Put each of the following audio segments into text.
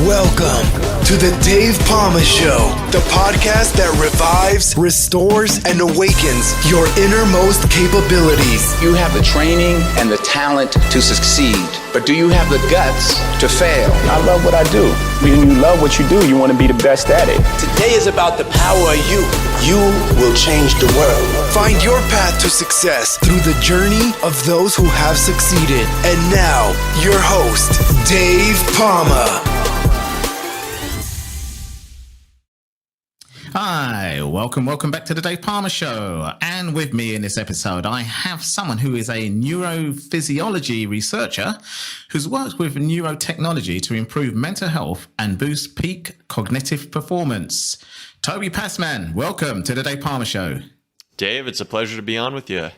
Welcome to the Dave Palma Show, the podcast that revives, restores, and awakens your innermost capabilities. You have the training and the talent to succeed, but do you have the guts to fail? I love what I do. When you love what you do, you want to be the best at it. Today is about the power of you. You will change the world. Find your path to success through the journey of those who have succeeded. And now, your host, Dave Palma. Hi, welcome back to the Dave Palma Show. And with me in this episode, I have someone who is a neurophysiology researcher who's worked with neurotechnology to improve mental health and boost peak cognitive performance. Toby Pasman, welcome to the Dave Palma Show. Dave, it's a pleasure to be on with you.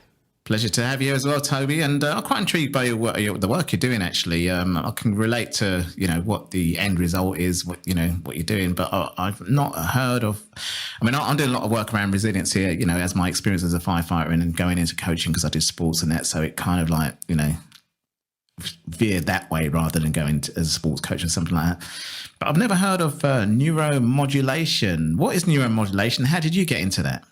Pleasure to have you as well, Toby. And I'm quite intrigued by the work you're doing, actually. I can relate to, what the end result is, what you're doing, but I've not heard of, I'm doing a lot of work around resilience here, as my experience as a firefighter and going into coaching because I do sports and that. So it kind of like, veered that way rather than going as a sports coach or something like that. But I've never heard of neuromodulation. What is neuromodulation? How did you get into that?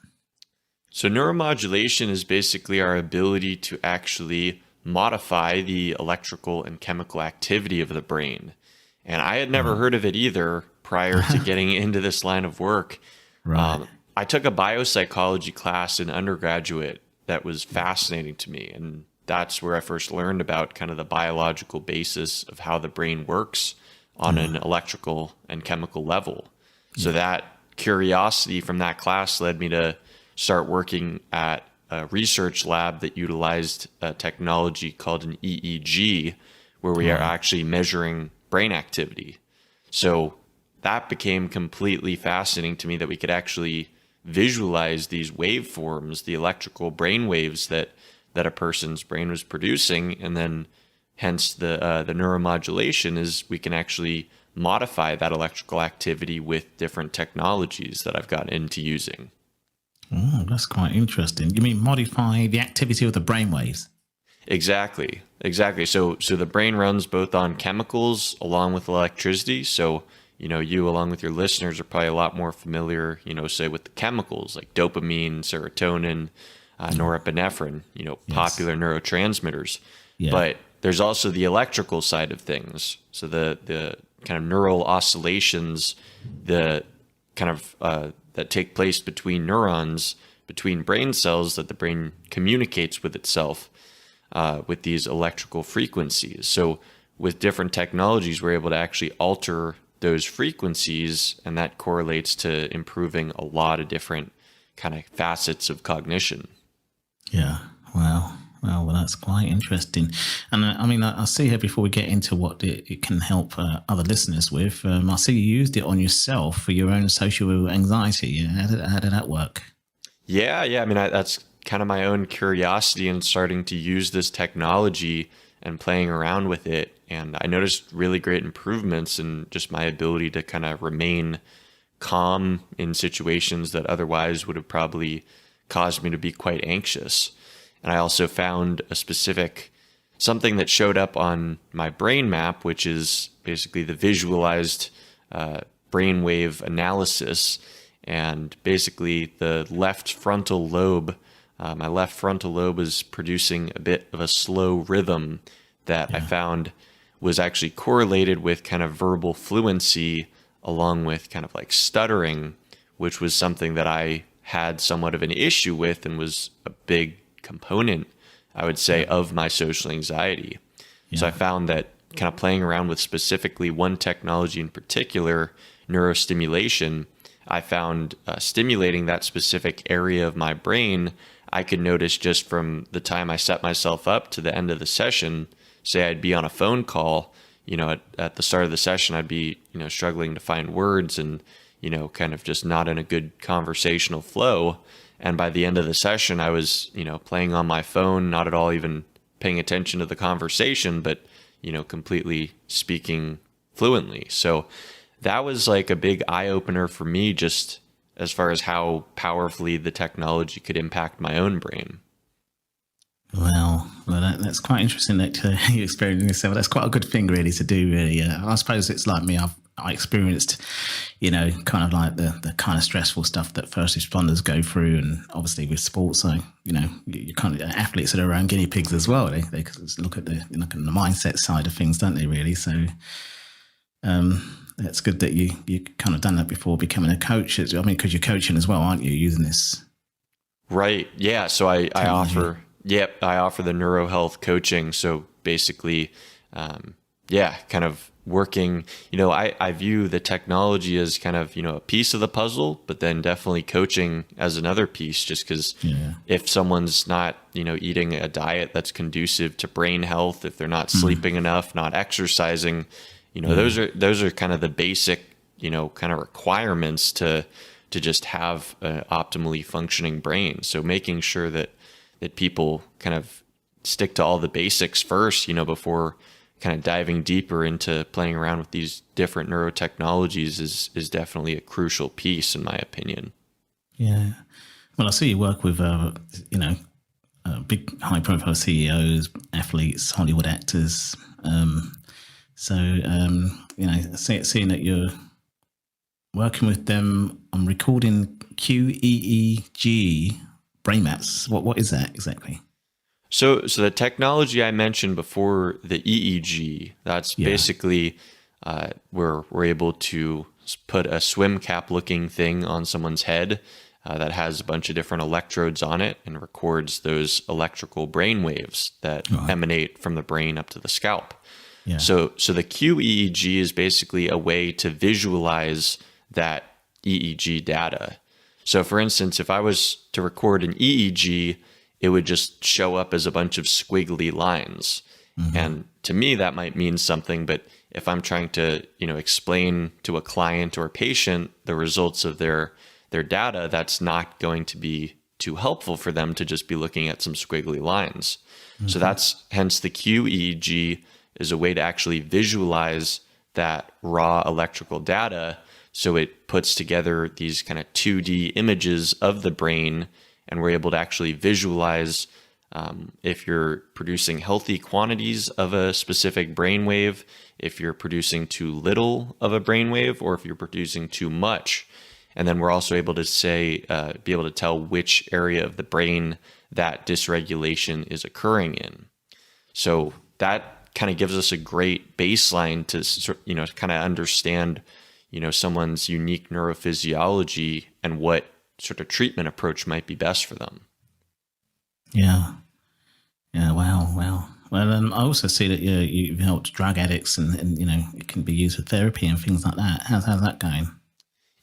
So neuromodulation is basically our ability to actually modify the electrical and chemical activity of the brain. And I had never heard of it either prior to getting into this line of work. Right. I took a biopsychology class in undergraduate that was fascinating to me. And that's where I first learned about kind of the biological basis of how the brain works on an electrical and chemical level. So that curiosity from that class led me to start working at a research lab that utilized a technology called an EEG, where we are actually measuring brain activity. So that became completely fascinating to me, that we could actually visualize these waveforms, the electrical brain waves that a person's brain was producing, and then hence the neuromodulation is we can actually modify that electrical activity with different technologies that I've gotten into using. Oh, that's quite interesting. You mean modify the activity of the brain waves? Exactly. So the brain runs both on chemicals along with electricity. So, you along with your listeners are probably a lot more familiar, say with the chemicals like dopamine, serotonin, norepinephrine, popular neurotransmitters. Yeah. But there's also the electrical side of things. So the kind of neural oscillations, the kind of that take place between neurons, between brain cells that the brain communicates with itself with these electrical frequencies. So with different technologies, we're able to actually alter those frequencies, and that correlates to improving a lot of different kind of facets of cognition. Yeah, wow. Well, that's quite interesting. And I see here before we get into what it can help other listeners with, I see you used it on yourself for your own social anxiety. How did that work? Yeah. That's kind of my own curiosity in starting to use this technology and playing around with it. And I noticed really great improvements in just my ability to kind of remain calm in situations that otherwise would have probably caused me to be quite anxious. And I also found something that showed up on my brain map, which is basically the visualized brainwave analysis. And basically the left frontal lobe, my left frontal lobe is producing a bit of a slow rhythm that I found was actually correlated with kind of verbal fluency along with kind of like stuttering, which was something that I had somewhat of an issue with and was a big component, I would say, of my social anxiety. Yeah. So I found that kind of playing around with specifically one technology in particular, neurostimulation, I found stimulating that specific area of my brain, I could notice just from the time I set myself up to the end of the session. Say I'd be on a phone call, at the start of the session, I'd be, struggling to find words and, kind of just not in a good conversational flow. And by the end of the session, I was, playing on my phone, not at all even paying attention to the conversation, but, completely speaking fluently. So that was like a big eye opener for me, just as far as how powerfully the technology could impact my own brain. Well, quite interesting that you experienced yourself. That's quite a good thing, really, to do. Really, I suppose it's like me. I experienced, kind of like the kind of stressful stuff that first responders go through, and obviously with sports, so you kind of athletes are their own guinea pigs as well. They look at the mindset side of things, don't they? Really, so that's good that you kind of done that before becoming a coach. I mean, because you're coaching as well, aren't you? Using this, right? Yeah. So I offer the neurohealth coaching. So basically, kind of working, I view the technology as kind of, a piece of the puzzle, but then definitely coaching as another piece, just because if someone's not, eating a diet that's conducive to brain health, if they're not sleeping enough, not exercising, those are kind of the basic, kind of requirements to just have an optimally functioning brain. So making sure that people kind of stick to all the basics first, before kind of diving deeper into playing around with these different neurotechnologies is definitely a crucial piece, in my opinion. Yeah. Well, I see you work with, big high-profile CEOs, athletes, Hollywood actors. Seeing that you're working with them on recording QEEG brain maps. What is that exactly? So the technology I mentioned before, the EEG, that's basically where we're able to put a swim cap looking thing on someone's head that has a bunch of different electrodes on it and records those electrical brain waves that emanate from the brain up to the scalp. Yeah. So the QEEG is basically a way to visualize that EEG data. So for instance, if I was to record an EEG, it would just show up as a bunch of squiggly lines. Mm-hmm. And to me, that might mean something, but if I'm trying to, explain to a client or a patient the results of their data, that's not going to be too helpful for them to just be looking at some squiggly lines. Mm-hmm. So that's hence the QEEG is a way to actually visualize that raw electrical data. So it puts together these kind of 2D images of the brain, and we're able to actually visualize if you're producing healthy quantities of a specific brainwave, if you're producing too little of a brainwave, or if you're producing too much. And then we're also able to be able to tell which area of the brain that dysregulation is occurring in. So that kind of gives us a great baseline to, kind of understand, someone's unique neurophysiology and what sort of treatment approach might be best for them. Yeah. Wow. Well, I also see that you've helped drug addicts, and it can be used for therapy and things like that. How's that going?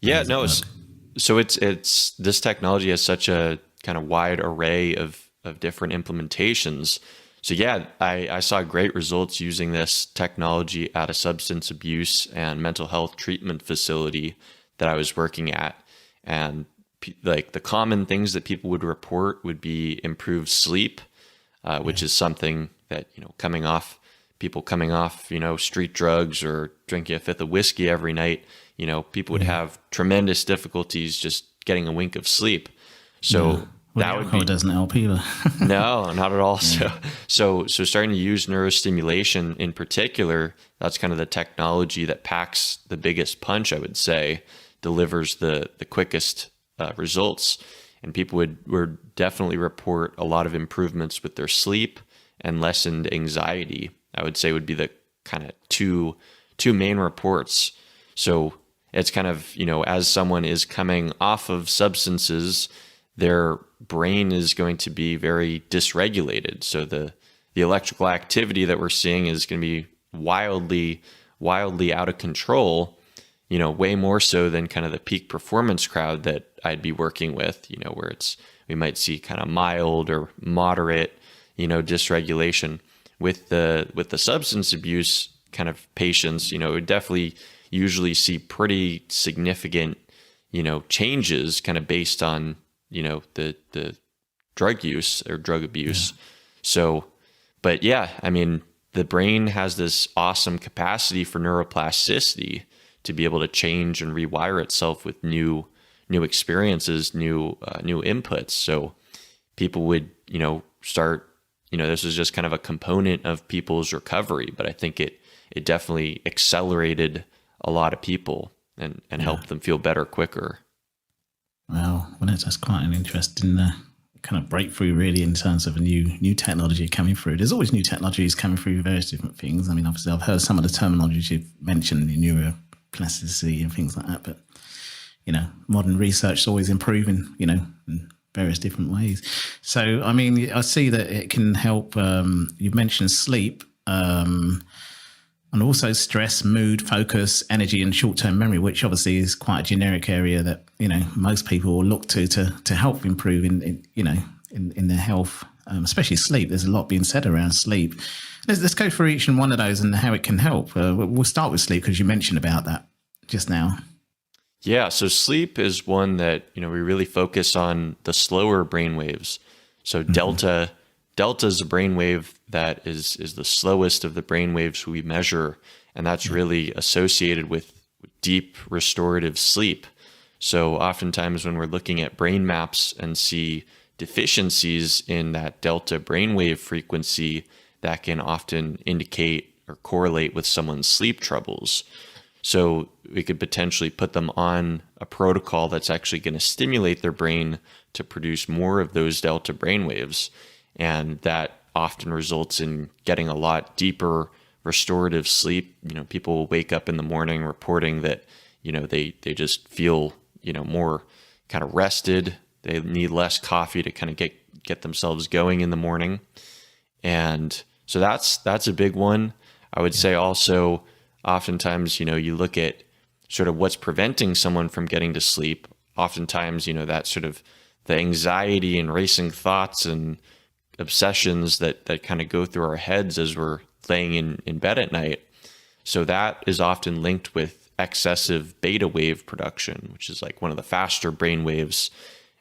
Yeah, no. It's this technology has such a kind of wide array of different implementations. So yeah, I saw great results using this technology at a substance abuse and mental health treatment facility that I was working at, and like the common things that people would report would be improved sleep, which is something that, people coming off, street drugs or drinking a fifth of whiskey every night, people would have tremendous difficulties just getting a wink of sleep. So that would be, doesn't help either. No, not at all. So starting to use neurostimulation in particular, that's kind of the technology that packs the biggest punch, I would say, delivers the quickest results, and people would definitely report a lot of improvements with their sleep and lessened anxiety. I would say would be the kind of two main reports. So it's kind of, as someone is coming off of substances, their brain is going to be very dysregulated. So the electrical activity that we're seeing is going to be wildly out of control, way more so than kind of the peak performance crowd that I'd be working with, where we might see kind of mild or moderate, dysregulation. With the substance abuse kind of patients, we definitely usually see pretty significant, changes kind of based on, the drug use or drug abuse. Yeah. So, but yeah, I mean, the brain has this awesome capacity for neuroplasticity to be able to change and rewire itself with new experiences, new inputs. So people would, start, this is just kind of a component of people's recovery, but I think it definitely accelerated a lot of people and help them feel better quicker. Well, that's quite an interesting kind of breakthrough, really, in terms of a new technology coming through. There's always new technologies coming through various different things. I mean, obviously, I've heard some of the terminology you've mentioned, the neuroplasticity and things like that. But modern research is always improving, in various different ways. So, I mean, I see that it can help. You've mentioned sleep. And also stress, mood, focus, energy, and short-term memory, which obviously is quite a generic area that most people will look to help improve in their health, especially sleep. There's a lot being said around sleep. Let's go through each and one of those and how it can help. We'll start with sleep because you mentioned about that just now. Yeah, so sleep is one that we really focus on the slower brain waves. So delta is a brainwave that is the slowest of the brainwaves we measure, and that's really associated with deep restorative sleep. So oftentimes when we're looking at brain maps and see deficiencies in that delta brainwave frequency, that can often indicate or correlate with someone's sleep troubles. So we could potentially put them on a protocol that's actually going to stimulate their brain to produce more of those delta brainwaves. And that often results in getting a lot deeper restorative sleep. People will wake up in the morning reporting that, they just feel, more kind of rested. They need less coffee to kind of get themselves going in the morning. And so that's a big one. I would say also, oftentimes, you look at sort of what's preventing someone from getting to sleep. Oftentimes, that sort of the anxiety and racing thoughts and obsessions that kind of go through our heads as we're laying in bed at night. So that is often linked with excessive beta wave production, which is like one of the faster brain waves.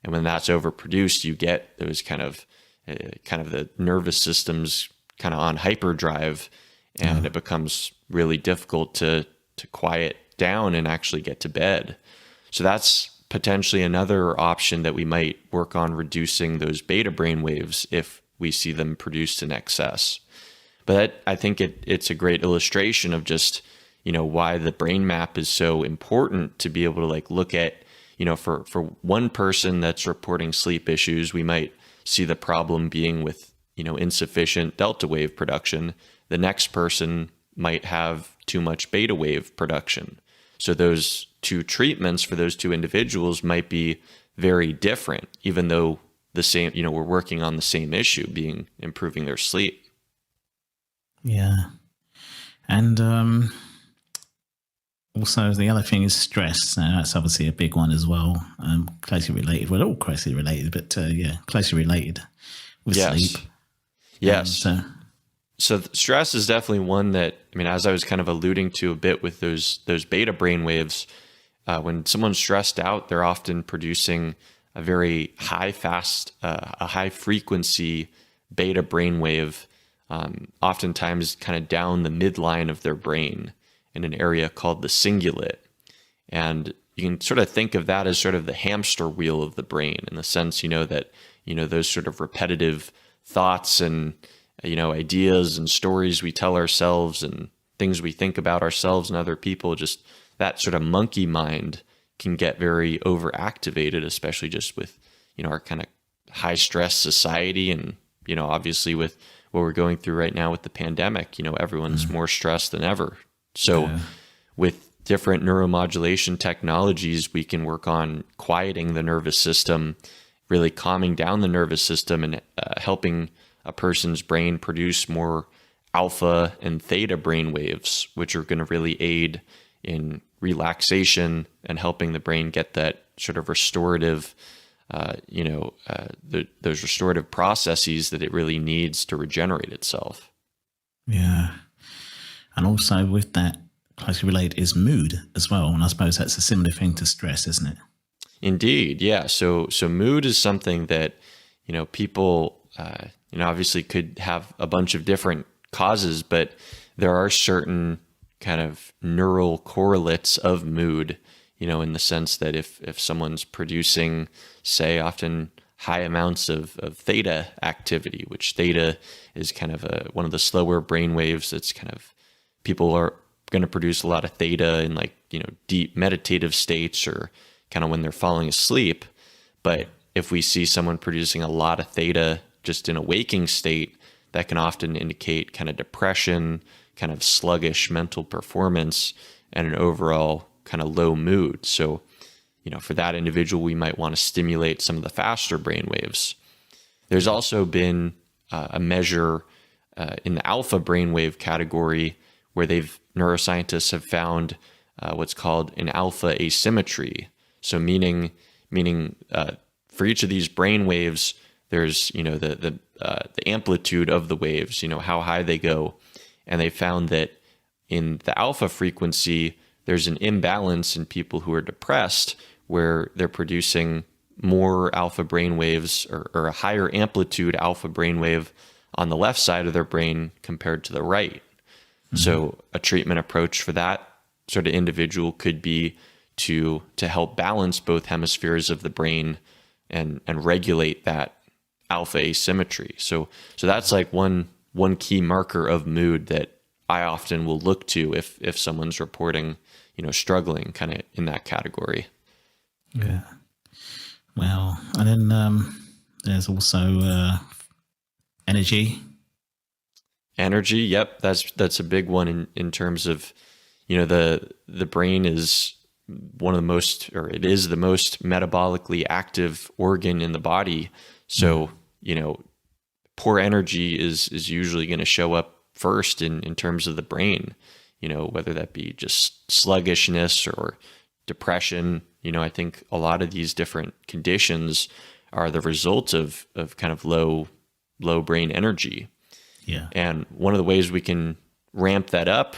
And when that's overproduced, you get those kind of the nervous system's kind of on hyperdrive, and it becomes really difficult to quiet down and actually get to bed. So that's potentially another option that we might work on, reducing those beta brain waves if we see them produced in excess. But I think it's a great illustration of just, why the brain map is so important to be able to look at, for one person that's reporting sleep issues, we might see the problem being with, insufficient delta wave production. The next person might have too much beta wave production. So those two treatments for those two individuals might be very different, even though the same, we're working on the same issue, being improving their sleep. Yeah. And also the other thing is stress. Now that's obviously a big one as well. Closely related. Well, all closely related, but closely related with sleep. Yes. So stress is definitely one that, as I was kind of alluding to a bit with those beta brain waves, when someone's stressed out, they're often producing a very high frequency beta brainwave, oftentimes kind of down the midline of their brain in an area called the cingulate. And you can sort of think of that as sort of the hamster wheel of the brain, in the sense, that, those sort of repetitive thoughts and, ideas and stories we tell ourselves and things we think about ourselves and other people, just that sort of monkey mind can get very overactivated, especially just with, our kind of high stress society. And, obviously with what we're going through right now with the pandemic, everyone's more stressed than ever. So with different neuromodulation technologies, we can work on quieting the nervous system, really calming down the nervous system, and helping a person's brain produce more alpha and theta brain waves, which are going to really aid in relaxation and helping the brain get that sort of restorative, those restorative processes that it really needs to regenerate itself. Yeah. And also with that, closely related is mood as well. And I suppose that's a similar thing to stress, isn't it? Indeed. Yeah. So mood is something that, people, obviously could have a bunch of different causes, but there are certain kind of neural correlates of mood, in the sense that if someone's producing, say, often high amounts of theta activity, which theta is kind of one of the slower brain waves that's kind of, people are going to produce a lot of theta in like, deep meditative states or kind of when they're falling asleep. But if we see someone producing a lot of theta just in a waking state, that can often indicate kind of depression, kind of sluggish mental performance, and an overall kind of low mood. So, for that individual, we might want to stimulate some of the faster brain waves. There's also been a measure in the alpha brainwave category where neuroscientists have found what's called an alpha asymmetry. So meaning for each of these brain waves, there's the amplitude of the waves, how high they go, and they found that in the alpha frequency, there's an imbalance in people who are depressed, where they're producing more alpha brain waves or a higher amplitude alpha brain wave on the left side of their brain compared to the right. Mm-hmm. So a treatment approach for that sort of individual could be to help balance both hemispheres of the brain and regulate that alpha asymmetry. So that's like one key marker of mood that I often will look to if someone's reporting, struggling kind of in that category. Yeah. Well, and then there's also energy. Energy, yep, that's a big one in terms of, the brain is one of the most, or it is the most metabolically active organ in the body. So, poor energy is usually going to show up first in terms of the brain, whether that be just sluggishness or depression. I think a lot of these different conditions are the result of kind of low brain energy. Yeah. And one of the ways we can ramp that up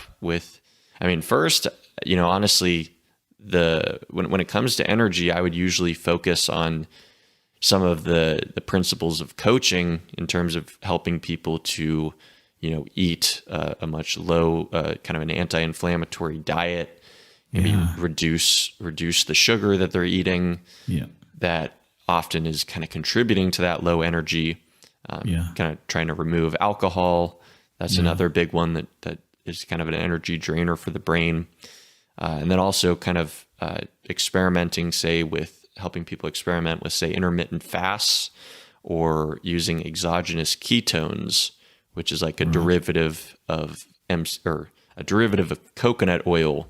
first, honestly, when it comes to energy, I would usually focus on some of the principles of coaching in terms of helping people to, eat a much low, kind of an anti-inflammatory diet, maybe reduce the sugar that they're eating. Yeah. That often is kind of contributing to that low energy. Kind of trying to remove alcohol. That's another big one that is kind of an energy drainer for the brain. And then also kind of experimenting, say, with helping people experiment with, say, intermittent fasts or using exogenous ketones, which is like a derivative of coconut oil.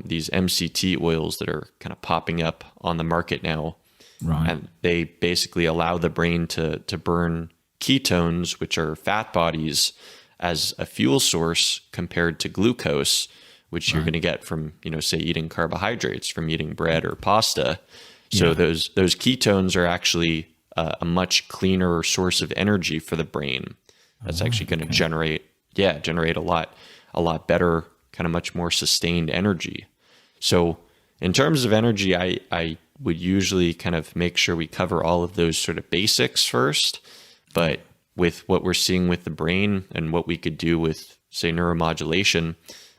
These MCT oils that are kind of popping up on the market now. Right. And they basically allow the brain to burn ketones, which are fat bodies, as a fuel source compared to glucose, which you're going to get from, say, eating carbohydrates, from eating bread or pasta. So those ketones are actually a much cleaner source of energy for the brain. That's actually going to generate a lot better, kind of much more sustained energy. So in terms of energy, I would usually kind of make sure we cover all of those sort of basics first. But with what we're seeing with the brain and what we could do with, say, neuromodulation,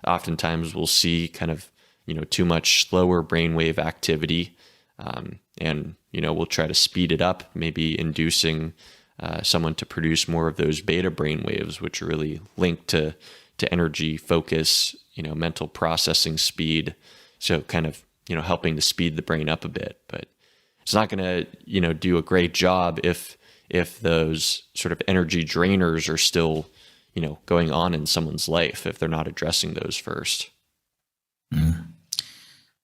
oftentimes we'll see kind of, too much slower brainwave activity. And, we'll try to speed it up, maybe inducing someone to produce more of those beta brainwaves, which are really linked to energy, focus, mental processing speed. So kind of, helping to speed the brain up a bit, but it's not going to, do a great job if those sort of energy drainers are still, going on in someone's life, if they're not addressing those first.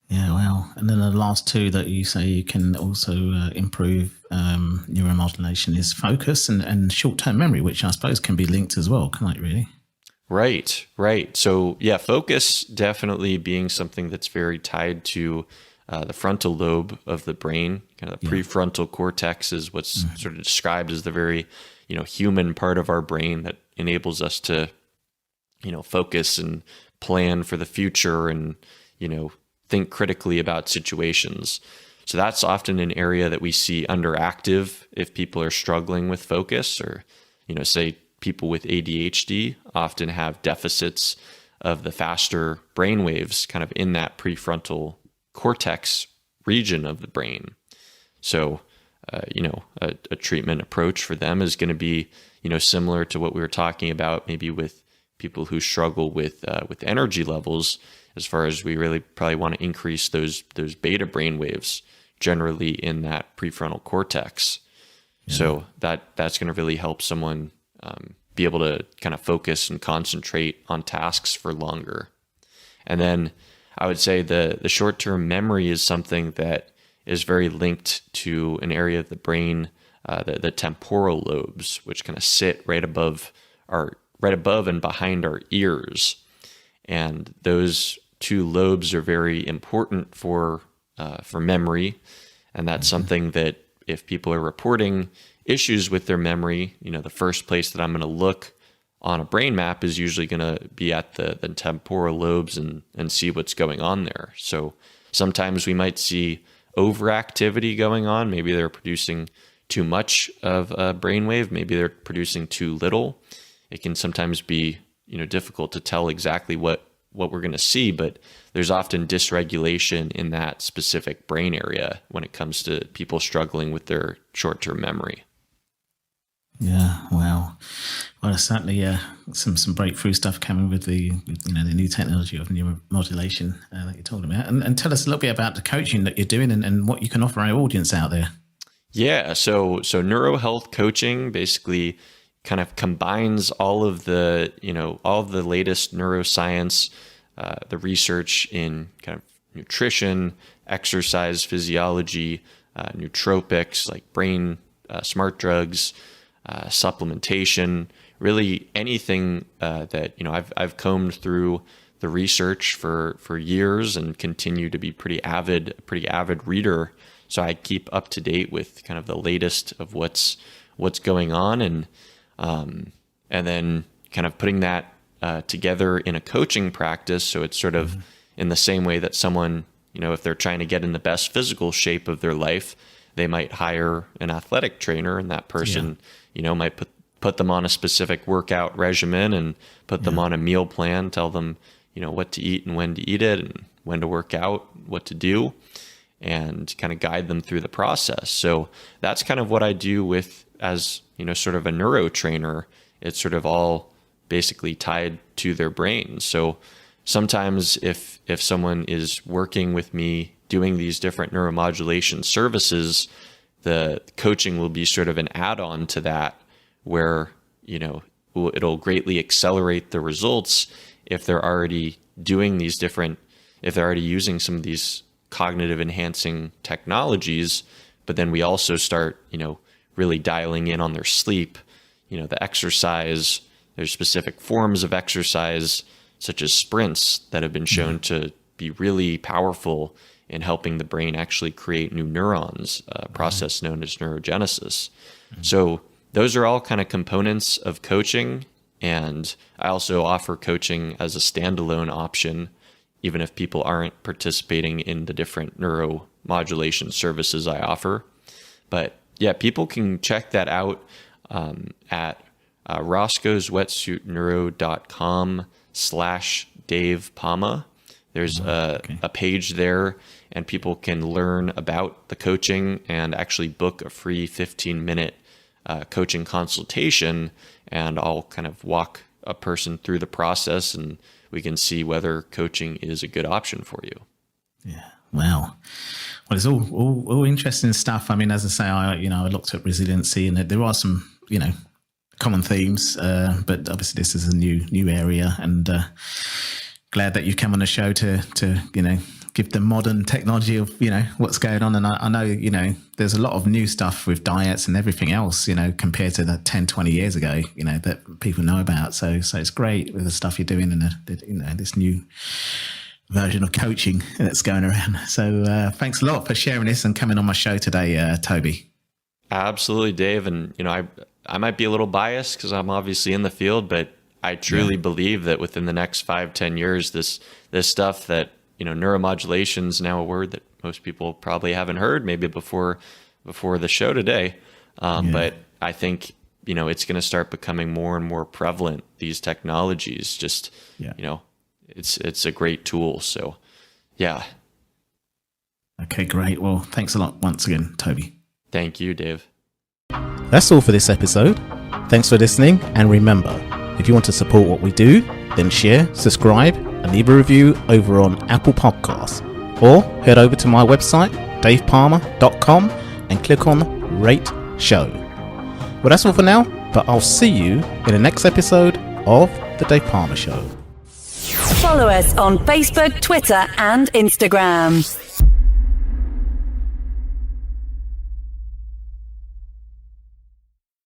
Yeah, well, and then the last two that you say you can also improve neuromodulation is focus and short-term memory, which I suppose can be linked as well, can't it really? Right. So focus definitely being something that's very tied to the frontal lobe of the brain. Kind of the prefrontal cortex is what's sort of described as the very, human part of our brain that enables us to, focus and plan for the future and, think critically about situations. So that's often an area that we see underactive if people are struggling with focus, or, say people with ADHD often have deficits of the faster brain waves kind of in that prefrontal cortex region of the brain. So, a treatment approach for them is going to be, similar to what we were talking about, maybe with people who struggle with energy levels, as far as we really probably want to increase those beta brain waves generally in that prefrontal cortex. Yeah. So that's going to really help someone be able to kind of focus and concentrate on tasks for longer. And then I would say the short-term memory is something that is very linked to an area of the brain, the temporal lobes, which kind of sit right above and behind our ears. And those two lobes are very important for memory. And that's something that if people are reporting issues with their memory, the first place that I'm going to look on a brain map is usually going to be at the temporal lobes and see what's going on there. So sometimes we might see overactivity going on. Maybe they're producing too much of a brainwave. Maybe they're producing too little. It can sometimes be, difficult to tell exactly what we're going to see, but there's often dysregulation in that specific brain area when it comes to people struggling with their short-term memory. Yeah, wow. Well, there's certainly some breakthrough stuff coming with the new technology of neuromodulation that you're talking about. And tell us a little bit about the coaching that you're doing and what you can offer our audience out there. Yeah, so neurohealth coaching basically kind of combines all of the latest neuroscience, the research in kind of nutrition, exercise physiology, nootropics like brain smart drugs, supplementation, really anything that I've combed through the research for years and continue to be pretty avid reader. So I keep up to date with kind of the latest of what's going on, and then kind of putting that together in a coaching practice. So it's sort of in the same way that someone, if they're trying to get in the best physical shape of their life, they might hire an athletic trainer, and that person, might put them on a specific workout regimen and put them on a meal plan, tell them, what to eat and when to eat it and when to work out, what to do, and kind of guide them through the process. So that's kind of what I do as sort of a neuro trainer. It's sort of all basically tied to their brain. So sometimes if someone is working with me doing these different neuromodulation services, the coaching will be sort of an add-on to that, where it'll greatly accelerate the results if they're already using some of these cognitive enhancing technologies. But then we also start really dialing in on their sleep, the exercise. There's specific forms of exercise such as sprints that have been shown to be really powerful in helping the brain actually create new neurons, a process known as neurogenesis. So those are all kind of components of coaching. And I also offer coaching as a standalone option, even if people aren't participating in the different neuromodulation services I offer. But yeah, people can check that out at roscoeswetsuitneuro.com/Dave Pama. There's a page there, and people can learn about the coaching and actually book a free 15-minute coaching consultation, and I'll kind of walk a person through the process, and we can see whether coaching is a good option for you. Yeah. Wow. Well, it's all interesting stuff. I mean, as I say, I looked at resiliency, and there are some, common themes, but obviously this is a new area, and glad that you've come on the show to give the modern technology of what's going on. And I know there's a lot of new stuff with diets and everything else compared to that 10-20 years ago that people know about. So it's great with the stuff you're doing and this new version of coaching that's going around. So thanks a lot for sharing this and coming on my show today, Toby. Absolutely, Dave. And I might be a little biased because I'm obviously in the field, but I truly believe that within the next 5-10 years, this stuff that, neuromodulation is now a word that most people probably haven't heard, maybe before the show today. But I think, it's going to start becoming more and more prevalent, these technologies. Just, it's a great tool. So, yeah. Okay, great. Well, thanks a lot once again, Toby. Thank you, Dave. That's all for this episode. Thanks for listening, and remember, If you want to support what we do, then share, subscribe, and leave a review over on Apple Podcasts. Or head over to my website, davepalmer.com, and click on Rate Show. Well, that's all for now, but I'll see you in the next episode of The Dave Palmer Show. Follow us on Facebook, Twitter, and Instagram.